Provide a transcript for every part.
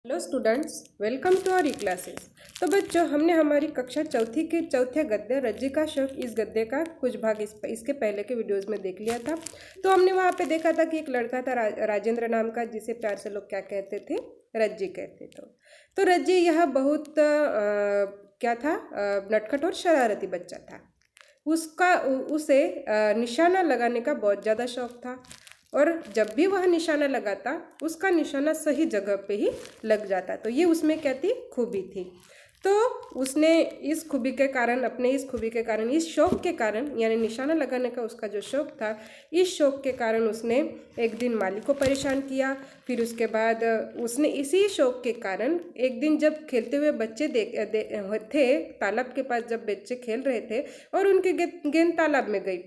Hello students, welcome to our e classes. तो बच्चों, हमने हमारी कक्षा चौथी के चौथे गद्य रज्जी का शौक इस गद्य का कुछ भाग इसके पहले के वीडियोस में देख लिया था। तो हमने वहाँ पे देखा था कि एक लड़का था राजेंद्र नाम का, जिसे प्यार से लोग क्या कहते थे, रज्जी कहते। तो रज्जी यह बहुत क्या था, नटखट और शरारती बच्चा था। उसे निशाना लगाने का बहुत ज़्यादा शौक था और जब भी वह निशाना लगाता उसका निशाना सही जगह पे ही लग जाता। तो ये उसमें क्या थी, खूबी थी। तो उसने इस खूबी के कारण, इस शौक के कारण, यानी निशाना लगाने का उसका जो शौक था, इस शौक के कारण उसने एक दिन माली को परेशान किया। फिर उसके बाद उसने इसी शौक के कारण एक दिन जब खेलते हुए बच्चे थे तालाब के पास, जब बच्चे खेल रहे थे और उनकी गेंद तालाब में गई,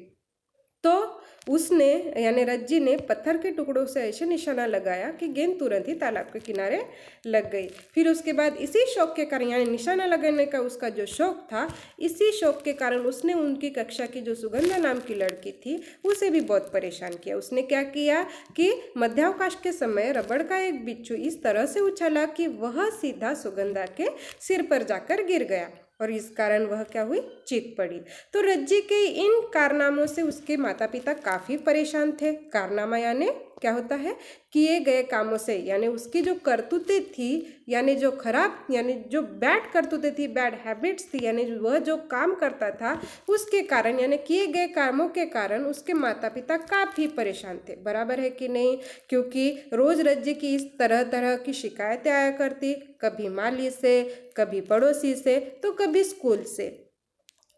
तो उसने यानी रज्जी ने पत्थर के टुकड़ों से ऐसे निशाना लगाया कि गेंद तुरंत ही तालाब के किनारे लग गई। फिर उसके बाद इसी शौक के कारण, यानी निशाना लगाने का उसका जो शौक था, इसी शौक के कारण उसने उनकी कक्षा की जो सुगंधा नाम की लड़की थी उसे भी बहुत परेशान किया। उसने क्या किया कि मध्यावकाश के समय रबड़ का एक बिच्छू इस तरह से उछला कि वह सीधा सुगंधा के सिर पर जाकर गिर गया और इस कारण वह क्या हुई, चीख पड़ी। तो रज्जी के इन कारनामों से उसके माता पिता काफ़ी परेशान थे। कारनामा यानी क्या होता है, किए गए कामों से, यानी उसकी जो करतूतें थी, यानी जो खराब, यानी जो बैड करतूतें थी, बैड हैबिट्स थी, यानी वह जो काम करता था उसके कारण, यानी किए गए कामों के कारण उसके माता पिता काफ़ी परेशान थे। बराबर है कि नहीं? क्योंकि रोज़ रज्जी की इस तरह तरह की शिकायतें आया करती, कभी माली से, कभी पड़ोसी से, तो कभी स्कूल से।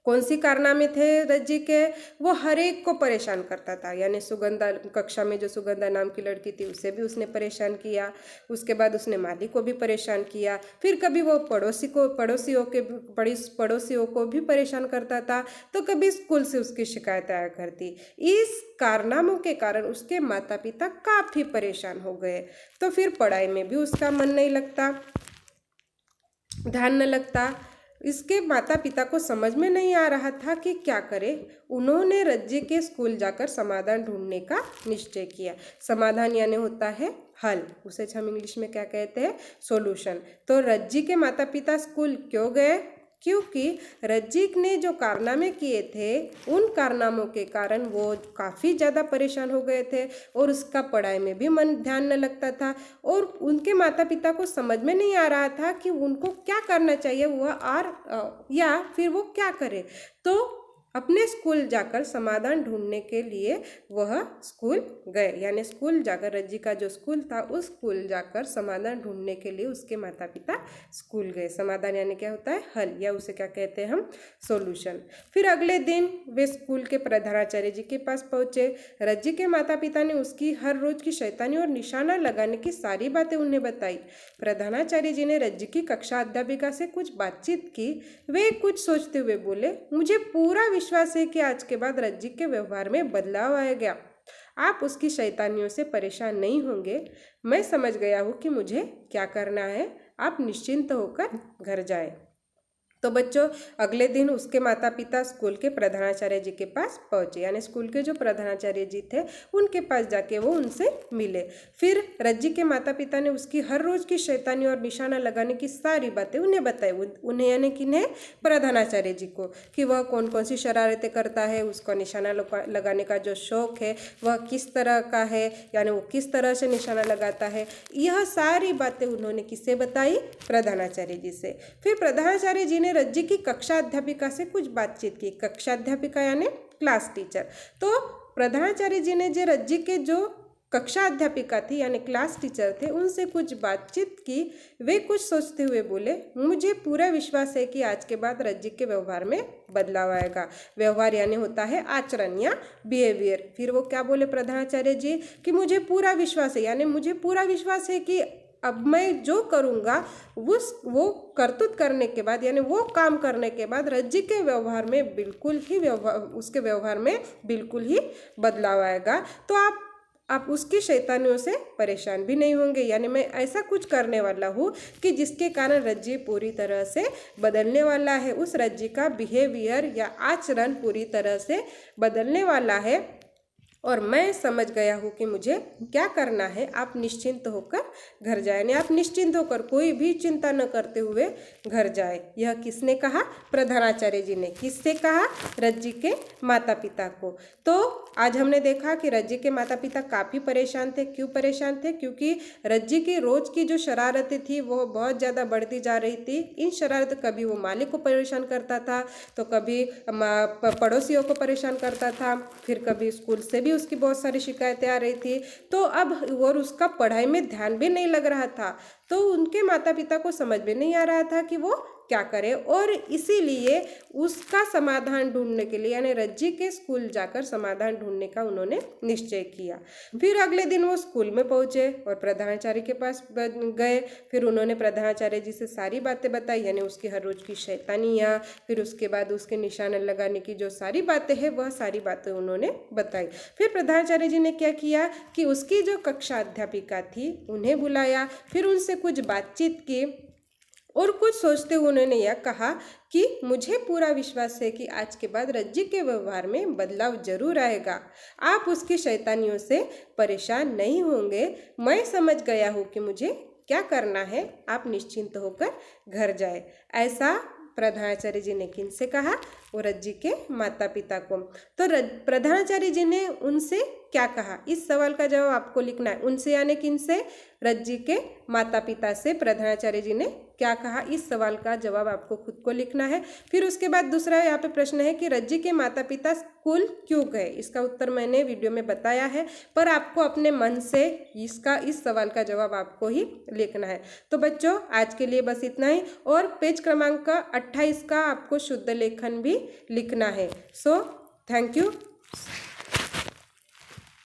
कौन सी कारनामे थे रज्जी के? वो हर एक को परेशान करता था। यानी सुगंधा, कक्षा में जो सुगंधा नाम की लड़की थी उसे भी उसने परेशान किया। उसके बाद उसने माली को भी परेशान किया। फिर कभी वो पड़ोसियों को भी परेशान करता था, तो कभी स्कूल से उसकी शिकायत आया करती। इस कारनामों के कारण उसके माता पिता काफ़ी परेशान हो गए। तो फिर पढ़ाई में भी उसका मन नहीं लगता, ध्यान न लगता। इसके माता पिता को समझ में नहीं आ रहा था कि क्या करे। उन्होंने रज्जी के स्कूल जाकर समाधान ढूंढने का निश्चय किया। समाधान यानी होता है हल, उसे हम इंग्लिश में क्या कहते हैं, सॉल्यूशन। तो रज्जी के माता पिता स्कूल क्यों गए? क्योंकि रज्जी ने जो कारनामे किए थे उन कारनामों के कारण वो काफ़ी ज़्यादा परेशान हो गए थे और उसका पढ़ाई में भी मन ध्यान न लगता था और उनके माता पिता को समझ में नहीं आ रहा था कि उनको क्या करना चाहिए या फिर वो क्या करे। तो अपने स्कूल जाकर समाधान ढूंढने के लिए वह स्कूल गए। यानी स्कूल जाकर, रज्जी का जो स्कूल था उस स्कूल जाकर समाधान ढूंढने के लिए उसके माता पिता स्कूल गए। समाधान यानी क्या होता है, हल, या उसे क्या कहते हैं हम, सॉल्यूशन। फिर अगले दिन वे स्कूल के प्रधानाचार्य जी के पास पहुंचे। रज्जी के माता पिता ने उसकी हर रोज की शैतानी और निशाना लगाने की सारी बातें उन्हें बताई। प्रधानाचार्य जी ने रज्जी की कक्षा अध्यापिका से कुछ बातचीत की। वे कुछ सोचते हुए बोले, मुझे पूरा विश्वास है कि आज के बाद रज्जी के व्यवहार में बदलाव आएगा। आप उसकी शैतानियों से परेशान नहीं होंगे। मैं समझ गया हूँ कि मुझे क्या करना है। आप निश्चिंत होकर घर जाएं। तो बच्चों, अगले दिन उसके माता पिता स्कूल के प्रधानाचार्य जी के पास पहुंचे। यानी स्कूल के जो प्रधानाचार्य जी थे उनके पास जाके वो उनसे मिले। फिर रज्जी के माता पिता ने उसकी हर रोज की शैतानी और निशाना लगाने की सारी बातें उन्हें बताई। उन्हें यानी किन्हें, प्रधानाचार्य जी को, कि वह कौन कौन सी शरारतें करता है, उसका निशाना लगाने का जो शौक है वह किस तरह का है, यानी वो किस तरह से निशाना लगाता है। यह सारी बातें उन्होंने किससे बताई? प्रधानाचार्य जी से। फिर प्रधानाचार्य जी ने रज्जी की कक्षा अध्यापिका से कुछ बातचीत की। कक्षा अध्यापिका यानी क्लास टीचर। तो प्रधानाचार्य जी ने जो रज्जी के जो कक्षा अध्यापिका थी यानी क्लास टीचर थे, उनसे कुछ बातचीत की। वे कुछ सोचते हुए बोले, मुझे पूरा विश्वास है कि आज के बाद रज्जी के व्यवहार में बदलाव आएगा। व्यवहार यानी होता है आचरण या बिहेवियर। फिर वो क्या बोले प्रधानाचार्य जी, कि मुझे पूरा विश्वास है, यानी मुझे पूरा विश्वास है कि अब मैं जो करूँगा वो करतूत करने के बाद, यानी वो काम करने के बाद रज्जी के व्यवहार में उसके व्यवहार में बिल्कुल ही बदलाव आएगा। तो आप उसकी शैतानियों से परेशान भी नहीं होंगे। यानी मैं ऐसा कुछ करने वाला हूँ कि जिसके कारण रज्जी पूरी तरह से बदलने वाला है। उस रज्जी का बिहेवियर या आचरण पूरी तरह से बदलने वाला है और मैं समझ गया हूँ कि मुझे क्या करना है, आप निश्चिंत होकर घर जाए। यानी आप निश्चिंत होकर कोई भी चिंता न करते हुए घर जाए। यह किसने कहा? प्रधानाचार्य जी ने। किससे कहा? रज्जी के माता पिता को। तो आज हमने देखा कि रज्जी के माता पिता काफ़ी परेशान थे। क्यों परेशान थे? क्योंकि रज्जी की रोज़ की जो शरारतें थी वो बहुत ज़्यादा बढ़ती जा रही थी। इन शरारत कभी वो मालिक को परेशान करता था, तो कभी पड़ोसियों को परेशान करता था, फिर कभी स्कूल से भी उसकी बहुत सारी शिकायतें आ रही थी। तो अब और उसका पढ़ाई में ध्यान भी नहीं लग रहा था। तो उनके माता पिता को समझ में नहीं आ रहा था कि वो क्या करे, और इसीलिए उसका समाधान ढूंढने के लिए यानी रज्जी के स्कूल जाकर समाधान ढूंढने का उन्होंने निश्चय किया। फिर अगले दिन वो स्कूल में पहुंचे और प्रधानाचार्य के पास गए। फिर उन्होंने प्रधानाचार्य जी से सारी बातें बताई, यानी उसकी हर रोज की शैतानियाँ, फिर उसके बाद उसके निशाने लगाने की जो सारी बातें हैं वह सारी बातें उन्होंने बताई। फिर प्रधानाचार्य जी ने क्या किया कि उसकी जो कक्षा अध्यापिका थी उन्हें बुलाया, फिर उनसे कुछ बातचीत की और कुछ सोचते हुए उन्होंने यह कहा कि मुझे पूरा विश्वास है कि आज के बाद रज्जी के व्यवहार में बदलाव जरूर आएगा। आप उसकी शैतानियों से परेशान नहीं होंगे। मैं समझ गया हूँ कि मुझे क्या करना है, आप निश्चिंत होकर घर जाए। ऐसा प्रधानाचार्य जी ने किनसे कहा? वो रज्जी के माता पिता को। तो प्रधानाचार्य जी ने उनसे क्या कहा, इस सवाल का जवाब आपको लिखना है। उनसे यानी किनसे? रज्जी के माता पिता से प्रधानाचार्य जी ने क्या कहा, इस सवाल का जवाब आपको खुद को लिखना है। फिर उसके बाद दूसरा यहाँ पे प्रश्न है कि रज्जी के माता पिता स्कूल क्यों गए। इसका उत्तर मैंने वीडियो में बताया है, पर आपको अपने मन से इस सवाल का जवाब आपको ही लिखना है। तो बच्चों आज के लिए बस इतना ही, और पेज क्रमांक 28 का आपको शुद्ध लेखन भी लिखना है। So thank you.